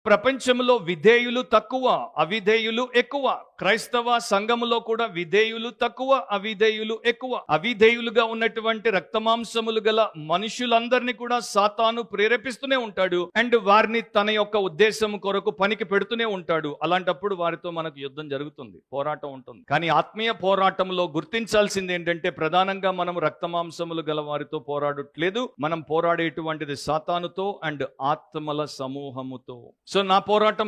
ప్రపంచంలో విధేయులు తక్కువ, అవిధేయులు ఎక్కువ. క్రైస్తవ సంఘములో కూడా విధేయులు తక్కువ, అవిధేయులు ఎక్కువ. అవిధేయులుగా ఉన్నటువంటి రక్తమాంసములు గల మనుషులందరినీ కూడా సాతాను ప్రేరేపిస్తూనే ఉంటాడు అండ్ వారిని తన యొక్క ఉద్దేశం కొరకు పనికి పెడుతూనే ఉంటాడు. అలాంటప్పుడు వారితో మనకు యుద్ధం జరుగుతుంది, పోరాటం ఉంటుంది. కానీ ఆత్మీయ పోరాటంలో గుర్తించాల్సింది ఏంటంటే ప్రధానంగా మనం రక్తమాంసములు గల వారితో పోరాడట్లేదు, మనం పోరాడేటువంటిది సాతానుతో అండ్ ఆత్మల సమూహముతో. సో నా పోరాటం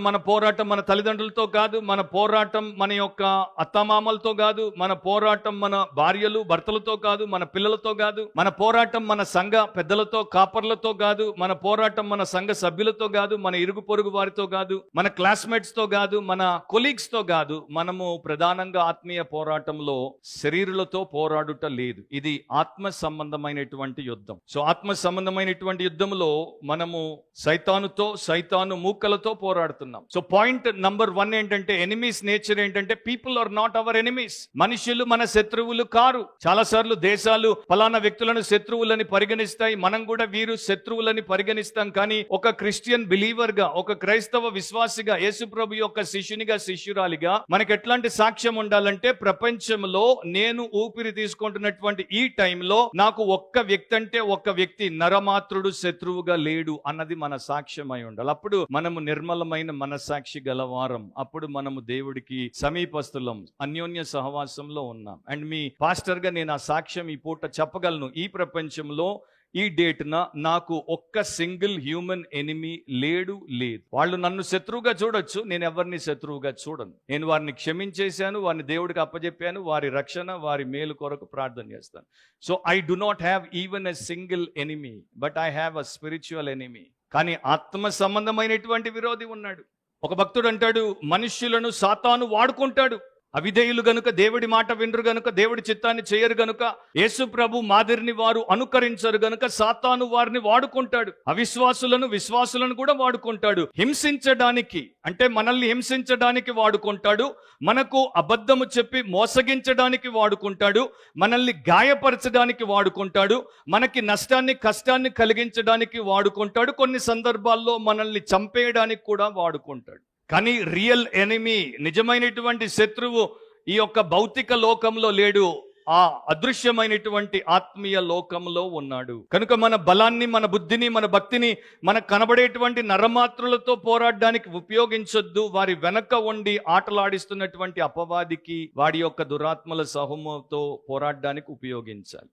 మన తల్లిదండ్రులతో కాదు, మన పోరాటం మన యొక్క అత్తమామలతో కాదు, మన పోరాటం మన భార్యలు భర్తలతో కాదు, మన పిల్లలతో కాదు, మన పోరాటం మన సంఘ పెద్దలతో కాపర్లతో కాదు, మన పోరాటం మన సంఘ సభ్యులతో కాదు, మన ఇరుగు పొరుగు వారితో కాదు, మన క్లాస్మేట్స్ తో కాదు, మన కొలీగ్స్ తో కాదు. మనము ప్రధానంగా ఆత్మీయ పోరాటంలో శరీరులతో పోరాడుట లేదు. ఇది ఆత్మ సంబంధమైనటువంటి యుద్ధం. సో ఆత్మ సంబంధమైనటువంటి యుద్ధంలో మనము సైతాను మూకలతో పోరాడుతున్నాం. సో పాయింట్ నంబర్ 1 ఏంటంటే ఎనిమీస్ నేచర్ ఏంటంటే people are not our enemies. మనుషులు మన శత్రువులు కారు. చాలా సార్లు దేశాలు ఫలానా వ్యక్తులను శత్రువులని పరిగణిస్తాయి, మనం కూడా వీరు శత్రువులని పరిగణిస్తాం. కానీ ఒక క్రిస్టియన్ బిలీవర్ గా, ఒక క్రైస్తవ విశ్వాసిగా, యేసు ప్రభు యొక్క శిష్యునిగా, శిష్యురాలిగా మనకి ఎట్లాంటి సాక్ష్యం ఉండాలంటే ప్రపంచంలో నేను ఊపిరి తీసుకుంటున్నటువంటి ఈ టైంలో నాకు ఒక్క వ్యక్తి అంటే ఒక్క వ్యక్తి నరమాత్రుడు శత్రువుగా లేడు అన్నది మన సాక్ష్యం అయి ఉండాలి. అప్పుడు మనము నిర్మలమైన మనసాక్షి గలవారం, అప్పుడు మనము దేవుడికి సమీపస్తులం, అన్యోన్య సహవాసంలో ఉన్నాం. అండ్ మీ పాస్టర్ గా నేను ఆ సాక్ష్యం ఈ పూట చెప్పగలను. ఈ ప్రపంచంలో ఈ డేట్న నాకు ఒక్క సింగిల్ హ్యూమన్ ఎనిమీ లేదు. వాళ్ళు నన్ను శత్రువుగా చూడొచ్చు, నేను ఎవరిని శత్రువుగా చూడను. నేను వారిని క్షమించేశాను, వారిని దేవుడికి అప్పజెప్పాను, వారి రక్షణ, వారి మేలు కొరకు ప్రార్థన చేస్తాను. So I do not have even a single enemy, but I have a spiritual enemy. కానీ ఆత్మ సంబంధమైనటువంటి విరోధి ఉన్నాడు. ఒక భక్తుడు అంటాడు, మనుష్యులను సాతాను వాడుకుంటాడు. అవిధేయులు గనుక, దేవుడి మాట వినరు గనుక, దేవుడి చిత్తాన్ని చేయరు గనుక, యేసు ప్రభు మాదిరిని వారు అనుకరించరు గనుక సాతాను వారిని వాడుకుంటాడు. విశ్వాసులను కూడా వాడుకుంటాడు. హింసించడానికి, అంటే మనల్ని హింసించడానికి వాడుకుంటాడు, మనకు అబద్ధము చెప్పి మోసగించడానికి వాడుకుంటాడు, మనల్ని గాయపరచడానికి వాడుకుంటాడు, మనకి నష్టాన్ని కష్టాన్ని కలిగించడానికి వాడుకుంటాడు, కొన్ని సందర్భాల్లో మనల్ని చంపేయడానికి కూడా వాడుకుంటాడు. కానీ రియల్ ఎనిమీ, నిజమైనటువంటి శత్రువు ఈ యొక్క భౌతిక లోకంలో లేడు, ఆ అదృశ్యమైనటువంటి ఆత్మీయ లోకంలో ఉన్నాడు. కనుక మన బలాన్ని, మన బుద్ధిని, మన భక్తిని మనకు కనబడేటువంటి నరమాత్రులతో పోరాడడానికి ఉపయోగించొద్దు. వారి వెనక ఉండి ఆటలాడిస్తున్నటువంటి అపవాదికి, వాడి యొక్క దురాత్మల సమూహంతో పోరాడడానికి ఉపయోగించాలి.